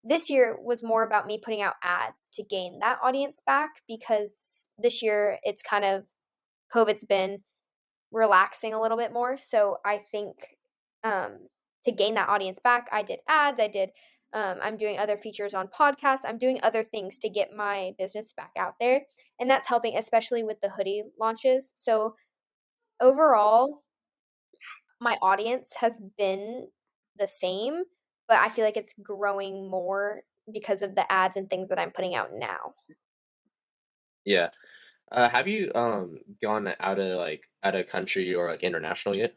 S3: This year was more about me putting out ads to gain that audience back because this year it's kind of COVID's been relaxing a little bit more. So I think um, to gain that audience back, I did ads. I'm doing other features on podcasts. I'm doing other things to get my business back out there. And that's helping, especially with the hoodie launches. So overall, my audience has been the same, but I feel like it's growing more because of the ads and things that I'm putting out now.
S1: yeah. Have you gone out of country or like international yet?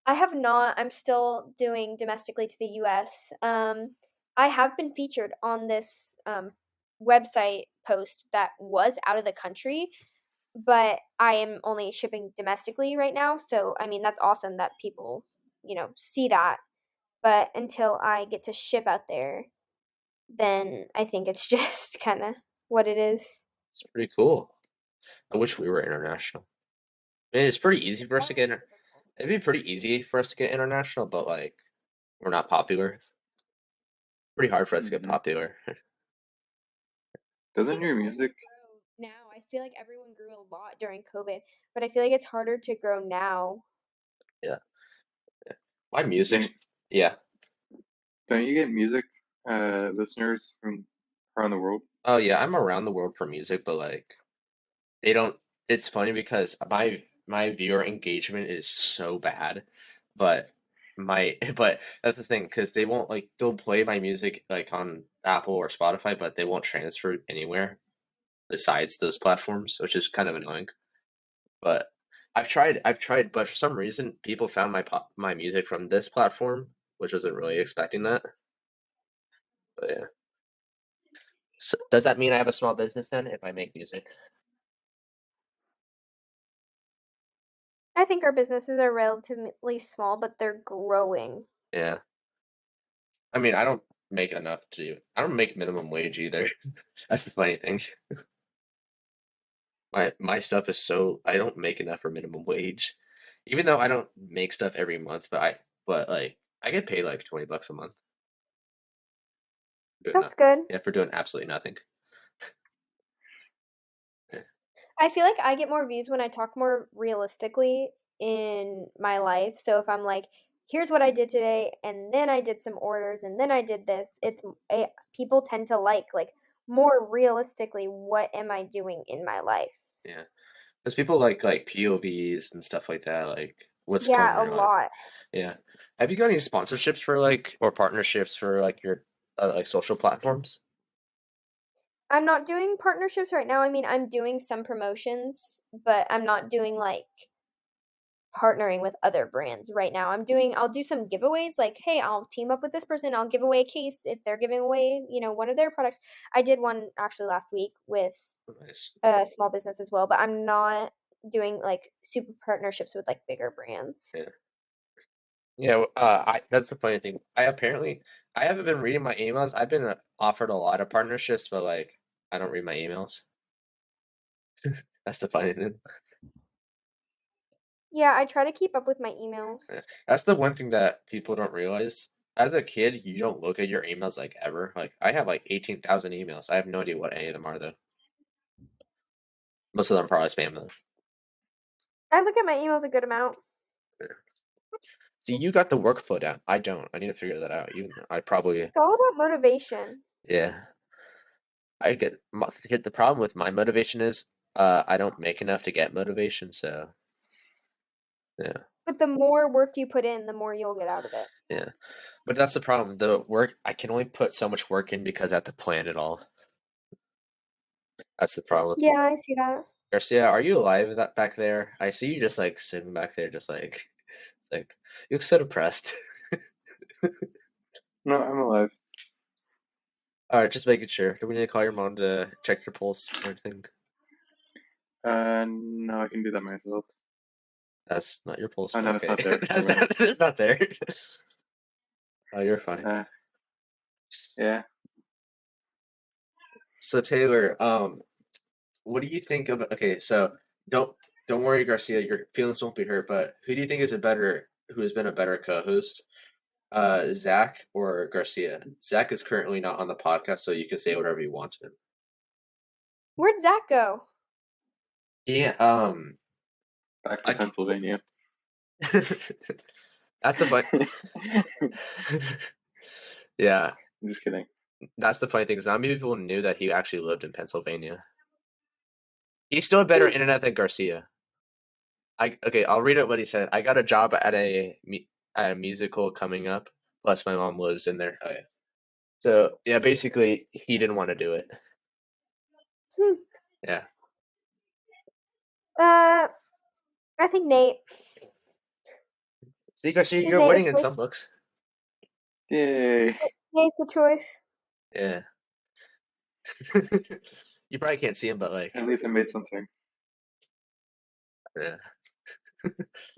S3: I have not. I'm still doing domestically to the US. I have been featured on this website post that was out of the country, but I am only shipping domestically right now. So, I mean, that's awesome that people, see that. But until I get to ship out there, then I think it's just kind of what it is.
S1: It's pretty cool. I wish we were international. I mean, it's pretty easy for us to get. It'd be pretty easy for us to get international, but like we're not popular. Pretty hard for us to get
S2: Hmm.
S1: popular.
S3: I
S2: Doesn't
S3: think
S2: your
S3: it's harder to
S2: music
S3: grow now. I feel like everyone grew a lot during COVID, but I feel like it's harder to grow now.
S1: Yeah, yeah. My music's
S2: don't
S1: yeah.
S2: don't you get music listeners from around the world?
S1: Oh yeah, I'm around the world for music, but like they don't. It's funny because my viewer engagement is so bad, but but that's the thing because they won't like they'll play my music like on Apple or Spotify, but they won't transfer it anywhere besides those platforms, which is kind of annoying. But I've tried, but for some reason people found my music from this platform, which wasn't really expecting that. But yeah, so, does that mean I have a small business then if I make music?
S3: I think our businesses are relatively small, but they're growing.
S1: Yeah. I mean, I don't make enough to. I don't make minimum wage either. That's the funny thing. My stuff is so I don't make enough for minimum wage, even though I don't make stuff every month. But like I get paid like $20 a month. Doing
S3: That's
S1: nothing.
S3: good.
S1: Yeah, for doing absolutely nothing. Yeah.
S3: I feel like I get more views when I talk more realistically in my life. So if I'm like, here's what I did today, and then I did some orders, and then I did this, people tend to like more realistically, what am I doing in my life?
S1: Yeah. Because people like POVs and stuff like that, like what's going
S3: Yeah,
S1: on
S3: a
S1: in your life.
S3: lot.
S1: Yeah. Have you got any sponsorships for like or partnerships for like your like social platforms?
S3: I'm not doing partnerships right now. I mean, I'm doing some promotions, but I'm not doing like partnering with other brands right now. I'll do some giveaways like, hey, I'll team up with this person, I'll give away a case if they're giving away, one of their products. I did one actually last week with
S1: Nice.
S3: a small business as well, but I'm not doing like super partnerships with like bigger brands.
S1: Yeah. Yeah, I that's the funny thing. I haven't been reading my emails. I've been offered a lot of partnerships, but like I don't read my emails. That's the funny thing.
S3: Yeah, I try to keep up with my emails.
S1: Yeah. That's the one thing that people don't realize. As a kid, you don't look at your emails like ever. Like I have like 18,000 emails. I have no idea what any of them are though. Most of them are probably spam though.
S3: I look at my emails a good amount.
S1: Yeah. See, you got the workflow down. I don't. I need to figure that out. I probably,
S3: It's all about motivation.
S1: yeah. The problem with my motivation is, I don't make enough to get motivation. So yeah,
S3: But the more work you put in, the more you'll get out of it.
S1: yeah. But that's the problem. The work I can only put so much work in because I have to plan it all. That's the problem with me.
S3: Yeah, I see that.
S1: Garcia, are you alive that back there? I see you just like sitting back there, just like it's like you look so depressed.
S2: No, I'm alive.
S1: All right, just making sure. Do we need to call your mom to check your pulse or anything?
S2: No, I can do that myself.
S1: That's not your pulse.
S2: Oh, no,
S1: but
S2: it's
S1: okay.
S2: not there.
S1: That's
S2: Never mind.
S1: it's not there. Oh, you're fine.
S2: Yeah.
S1: So Taylor, what do you think of? Okay, so don't don't worry, Garcia. Your feelings won't be hurt. But who do you think is who has been a better co-host, Zach or Garcia? Zach is currently not on the podcast, so you can say whatever you want to him.
S3: Where'd Zach go?
S1: Yeah,
S2: Back to Pennsylvania.
S1: that's the fun. Yeah,
S2: I'm just kidding.
S1: that's the funny thing. Because not many people knew that he actually lived in Pennsylvania. He still had better internet than Garcia. Okay, I'll read out what he said. I got a job at a musical coming up. Plus, my mom lives in there. Oh, yeah. So yeah, basically, he didn't want to do it. Yeah,
S3: I think Nate.
S1: see, Garcia,
S3: Is
S1: you're
S3: Nate a
S1: winning in
S3: choice?
S1: some books.
S2: Yay.
S3: Nate's a choice.
S1: Yeah. You probably can't see him, but like,
S2: At least I made something.
S1: yeah.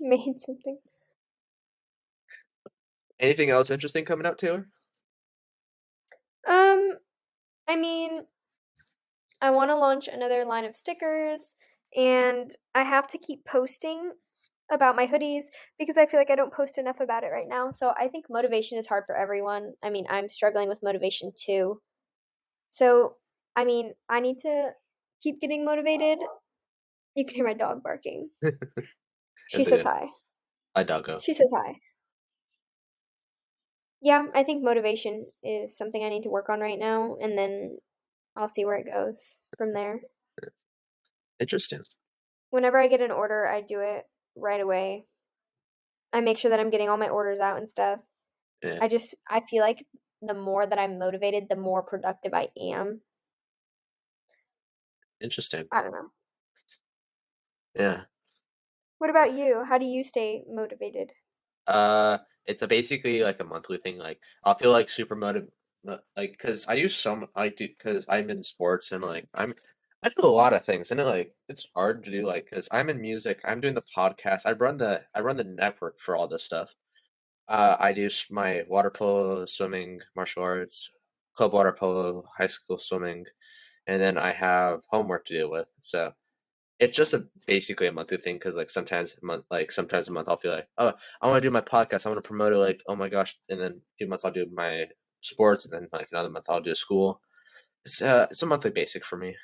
S3: Made something.
S1: Anything else interesting coming out, Taylor?
S3: I mean, I want to launch another line of stickers, and I have to keep posting about my hoodies because I feel like I don't post enough about it right now. So I think motivation is hard for everyone. I mean, I'm struggling with motivation too. So, I mean, I need to keep getting motivated. You can hear my dog barking. She
S1: That's
S3: says
S1: good.
S3: hi.
S1: Hi, doggo.
S3: She says hi. Yeah, I think motivation is something I need to work on right now, and then I'll see where it goes from there.
S1: Interesting.
S3: Whenever I get an order, I do it right away. I make sure that I'm getting all my orders out and stuff.
S1: Yeah,
S3: I feel like the more that I'm motivated, the more productive I am.
S1: interesting.
S3: I don't know.
S1: Yeah.
S3: What about you? How do you stay motivated?
S1: It's basically like a monthly thing. Like I'll feel like super like because I do because I'm in sports and like I do a lot of things and it's hard to do like because I'm in music. I'm doing the podcast. I run the network for all this stuff. I do my water polo, swimming, martial arts, club water polo, high school swimming, and then I have homework to deal with. So it's just basically a monthly thing because sometimes a month I'll feel like, oh, I want to do my podcast, I want to promote it, like, oh my gosh, and then 2 months I'll do my sports, and then like another month I'll do school. It's a monthly basic for me.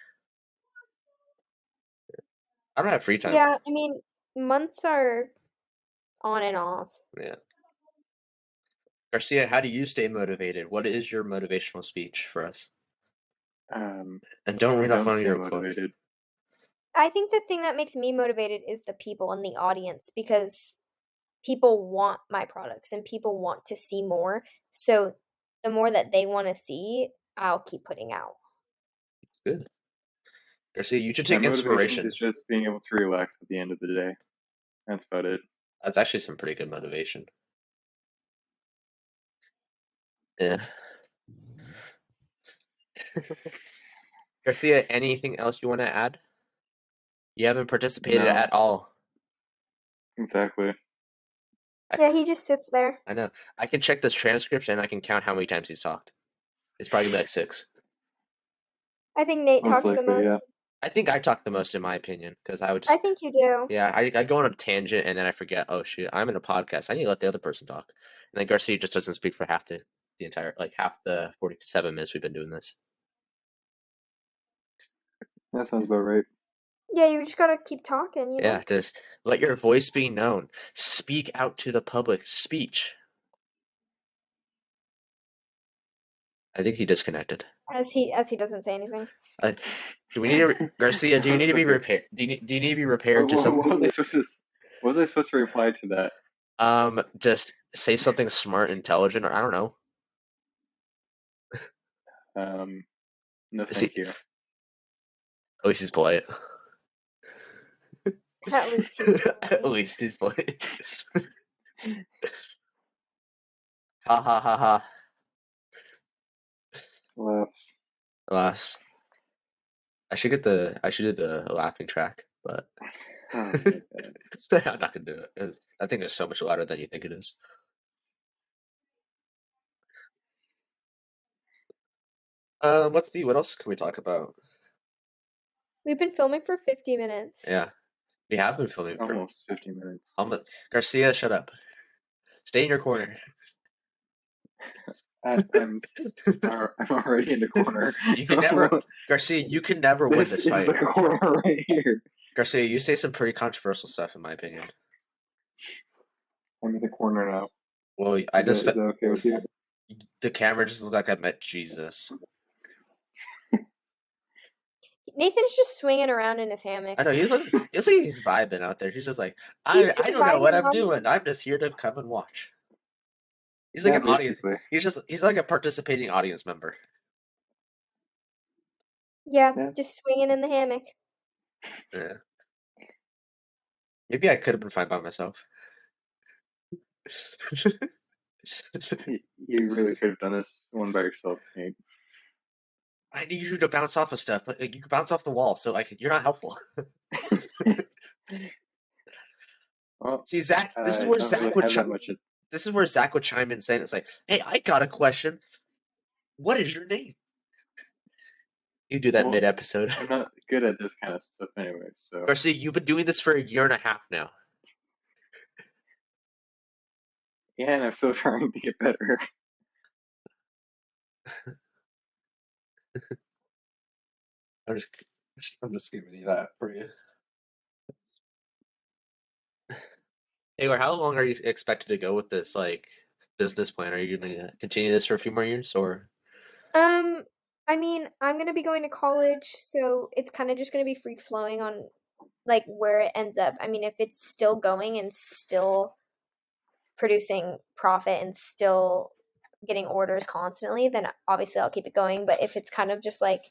S1: I don't have free time.
S3: Yeah, I mean, months are on and off.
S1: Yeah. Garcia, how do you stay motivated? What is your motivational speech for us? And don't read off
S2: Don't
S1: one of
S2: stay
S1: your quotes.
S2: motivated.
S3: I think the thing that makes me motivated is the people and the audience because people want my products and people want to see more. So the more that they want to see, I'll keep putting out.
S1: Good. Garcia, you should
S2: My
S1: take
S2: motivation
S1: inspiration.
S2: is just being able to relax at the end of the day. That's about it.
S1: That's actually some pretty good motivation. Yeah. Garcia, anything else you want to add? You haven't participated
S2: No.
S1: at all.
S2: Exactly.
S3: Yeah, he just sits there.
S1: I know. I can check this transcript and I can count how many times he's talked. It's probably gonna be like 6.
S3: I think Nate
S2: Most
S3: talks the
S2: likely,
S3: most.
S2: yeah.
S1: I think I talk the most in my opinion because I would
S3: I
S1: just
S3: think you do.
S1: yeah I go on a tangent and then I forget. Oh shoot, I'm in a podcast. I need to let the other person talk. And then Garcia just doesn't speak for half the entire half the 47 minutes we've been doing this.
S2: That sounds about right.
S3: Yeah, you just gotta keep talking, you know?
S1: Yeah, just let your voice be known. Speak out to the public. Speech. I think he disconnected.
S3: As he doesn't say anything.
S1: Do we need to, Garcia? Do you need to be
S2: Okay.
S1: repaired? Do you need to be repaired to something?
S2: What was I supposed to reply to that?
S1: Just say something smart, intelligent, or I don't know.
S2: No,
S1: See,
S2: thank you.
S1: at least he's polite.
S3: At least he's
S1: At least he's polite. Ha ha ha ha.
S2: Laughs.
S1: Alas, I should do the laughing track, but
S2: Oh my God.
S1: I'm not gonna do it. I think it's so much louder than you think it is. What else can we talk about?
S3: We've been filming for 50 minutes.
S1: Yeah, we have been filming for
S2: Almost 50 minutes.
S1: Garcia, shut up. Stay in your corner.
S2: I'm already in the corner.
S1: You can never, Garcia. You can never win this
S2: is
S1: fight.
S2: the corner right here.
S1: Garcia, you say some pretty controversial stuff, in my opinion.
S2: I'm in the corner now.
S1: Well,
S2: Is that okay with you?
S1: The camera just looked like I met Jesus.
S3: Nathan's just swinging around in his hammock.
S1: I know he's like he's vibing out there. He's just like I
S3: just
S1: don't know what
S3: vibing
S1: I'm
S3: on-
S1: doing. I'm just here to come and watch. He's like
S2: Yeah,
S1: an audience.
S2: basically.
S1: He's like a participating audience member.
S3: Yeah,
S2: Yeah.
S3: just swinging in the hammock.
S1: Yeah. Maybe I could have been fine by myself.
S2: You really could have done this one by yourself, Nate.
S1: I need you to bounce off of stuff, but like, you can bounce off the wall, so like you're not helpful.
S2: Well,
S1: See, Zach, this is where Zach would this is where Zach would chime in saying it's like, "Hey, I got a question. What is your name?" You do that
S2: Well,
S1: mid-episode.
S2: I'm not good at this kind of stuff anyway, so.
S1: Garcia, you've been doing this for a year and a half now.
S2: Yeah, and I'm still trying to get better.
S1: I'm just giving you that for you. Taylor, how long are you expected to go with this business plan? Are you going to continue this for a few more years, or?
S3: I mean, I'm gonna be going to college, so it's kind of just gonna be free flowing on like where it ends up. I mean, if it's still going and still producing profit and still getting orders constantly, then obviously I'll keep it going. But if it's kind of just like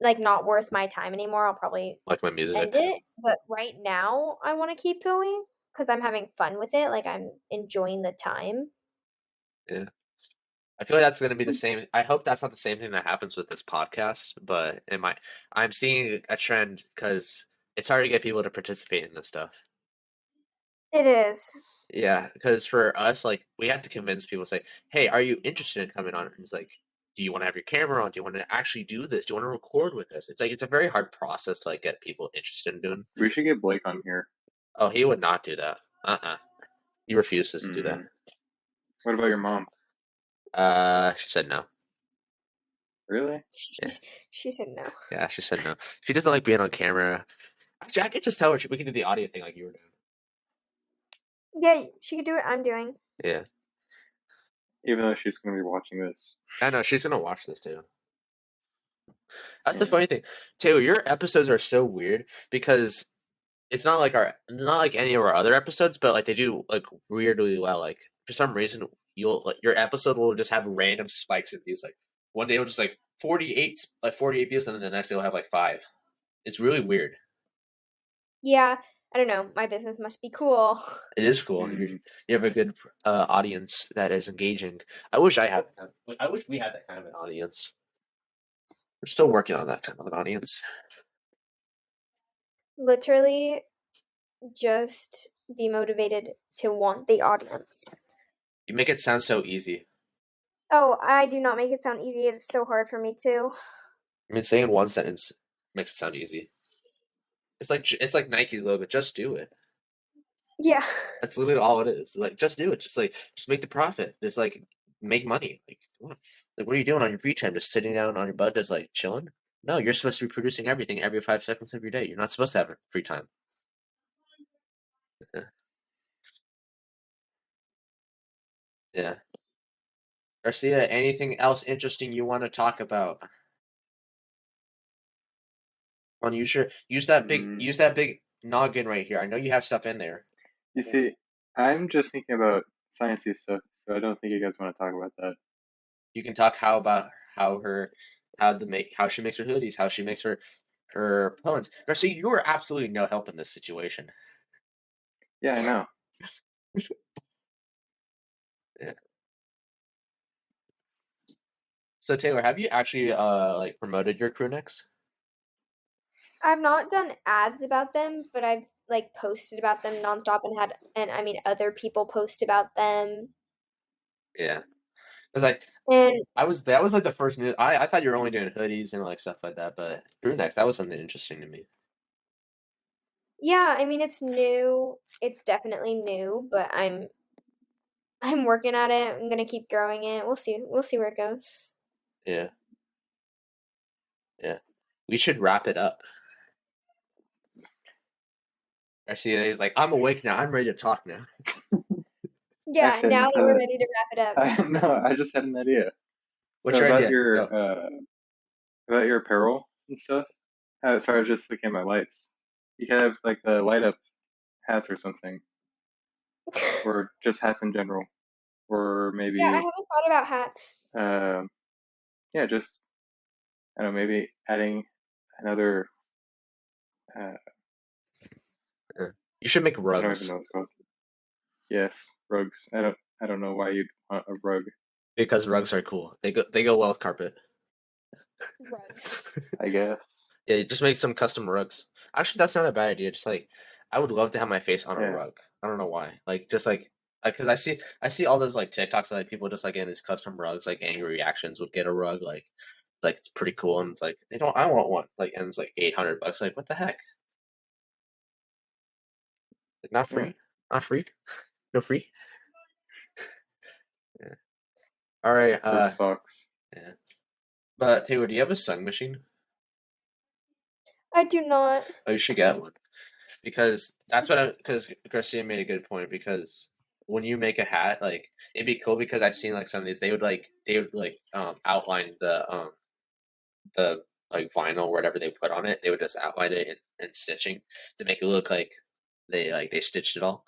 S3: not worth my time anymore, I'll probably
S1: Like my music.
S3: end it. But right now, I want to keep going because I'm having fun with it. Like I'm enjoying the time.
S1: Yeah. I feel like that's going to be the same. I hope that's not the same thing that happens with this podcast, but I'm seeing a trend because it's hard to get people to participate in this stuff.
S3: It is.
S1: Yeah, because for us, like, we have to convince people, say, "Hey, are you interested in coming on?" And it's like, "Do you want to have your camera on? Do you want to actually do this? Do you want to record with us?" It's like it's a very hard process to like get people interested in doing.
S2: We should get Blake on here.
S1: Oh, he would not do that. He refuses to do that.
S2: What about your mom?
S1: She said no.
S2: Really?
S1: Yeah.
S3: She said no.
S1: Yeah, she said no. She doesn't like being on camera. Actually, I could just tell her we can do the audio thing like you were doing.
S3: Yeah, she could do what I'm doing.
S1: Yeah.
S2: Even though she's going to be watching this.
S1: I know, she's going to watch this too. That's the funny thing. Taylor, your episodes are so weird because it's not like any of our other episodes, but like they do like weirdly well. Like for some reason, your episode will just have random spikes in views. Like one day it'll just like 48 views, and then the next day it'll have like 5. It's really weird.
S3: Yeah, I don't know. My business must be cool.
S1: It is cool. You have a good audience that is engaging. I wish we had that kind of an audience. We're still working on that kind of an audience.
S3: Literally, just be motivated to want the audience.
S1: You make it sound so easy.
S3: Oh, I do not make it sound easy. It is so hard for me too.
S1: I mean, saying one sentence makes it sound easy. It's like Nike's logo. Just do it.
S3: Yeah.
S1: That's literally all it is. Like, just do it. Just make the profit. Just like make money. Like what are you doing on your free time? Just sitting down on your butt, just like chilling. No, you're supposed to be producing everything every 5 seconds of your day. You're not supposed to have free time. Yeah. Yeah. Garcia, anything else interesting you want to talk about? On use that big noggin right here. I know you have stuff in there.
S2: You see, I'm just thinking about sciencey stuff, so I don't think you guys want to talk about that.
S1: You can talk about how she makes her hoodies, how she makes her pellets. Garcia, you are absolutely no help in this situation.
S2: Yeah, I know.
S1: Yeah. So Taylor, have you actually like promoted your crewnecks?
S3: I've not done ads about them, but I've like posted about them nonstop and I mean other people post about them.
S1: Yeah. Because like
S3: And
S1: that was like the first news. I thought you were only doing hoodies and like stuff like that, but crewnecks, that was something interesting to me.
S3: yeah, I mean it's new. It's definitely new, but I'm working at it. I'm gonna keep growing it. We'll see. We'll see where it goes.
S1: Yeah. Yeah. We should wrap it up. Garcia is like, I'm awake now. I'm ready to talk now.
S3: Yeah,
S2: Actually,
S3: now that we're ready to wrap it up.
S2: I just had an idea.
S1: What's
S2: So
S1: your
S2: about
S1: idea?
S2: your
S1: Go.
S2: about your apparel and stuff. Sorry, I was just looking at my lights. You could have like the light up hats or something, or just hats in general, or
S3: Yeah, I
S2: maybe
S3: haven't thought about hats.
S2: yeah, just I don't know, maybe adding another.
S1: Yeah. You should make
S2: I don't even
S1: rugs
S2: know what it's called. Yes, rugs. I don't know why you'd want a rug.
S1: because rugs are cool. They go well with carpet.
S3: Rugs.
S2: I guess.
S1: Yeah, just make some custom rugs. Actually, that's not a bad idea. Just like I would love to have my face on a
S2: Yeah.
S1: rug. I don't know why. Like just like because I see all those like TikToks of like people just like in these custom rugs, like angry reactions would get a rug. Like it's pretty cool, and it's like they don't. I want one. Like and it's like $800. Like what the heck? Like not
S2: Yeah.
S1: free. Not free. No free. Yeah. All right.
S2: For socks.
S1: Yeah. But Taylor, do you have a sewing machine?
S3: I do not.
S1: Oh, you should get one because that's what I. Because Garcia made a good point because when you make a hat, like it'd be cool because I've seen like some of these. They would like outline the like vinyl or whatever they put on it. They would just outline it in stitching to make it look like they stitched it all.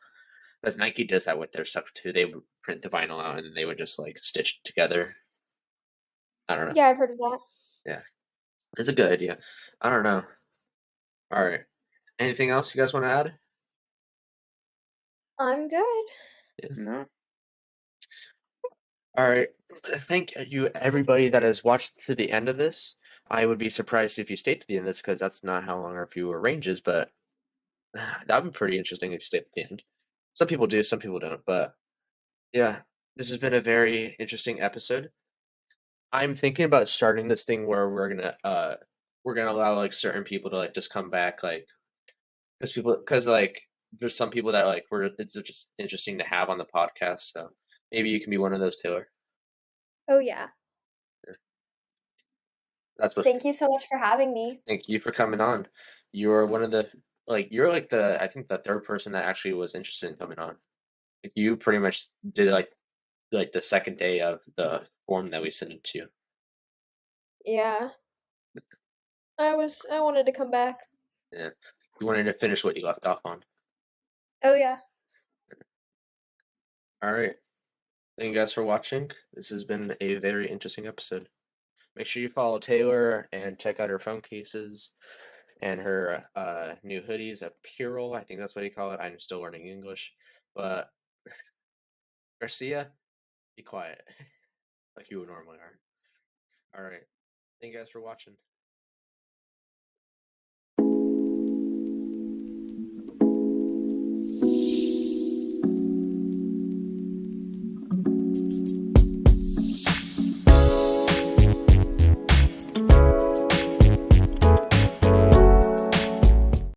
S1: Because Nike does that with their stuff too. They would print the vinyl out and then they would just like stitch it together. I don't know.
S3: Yeah, I've heard of that.
S1: Yeah, it's a good idea. I don't know. All right. Anything else you guys want to add?
S3: I'm good.
S2: No.
S1: All right. Thank you, everybody that has watched to the end of this. I would be surprised if you stayed to the end of this because that's not how long our viewer range is, but that would be pretty interesting if you stayed to the end. Some people do, some people don't, but yeah, this has been a very interesting episode. I'm thinking about starting this thing where we're gonna allow like certain people to like just come back like because like there's some people that like were it's just interesting to have on the podcast. So maybe you can be one of those, Taylor.
S3: Oh yeah.
S1: That's what.
S3: Thank you so much for having me.
S1: Thank you for coming on. You're one of the you're like the I think the third person that actually was interested in coming on. Like you pretty much did like the second day of the form that we sent it to.
S3: Yeah. I wanted to come back.
S1: Yeah, you wanted to finish what you left off on.
S3: Oh yeah.
S1: All right. Thank you guys for watching. This has been a very interesting episode. Make sure you follow Taylor and check out her phone cases and her new hoodies, Apparel. I think that's what you call it. I'm still learning English. But Garcia, be quiet, like you normally are. All right. Thank you guys for watching.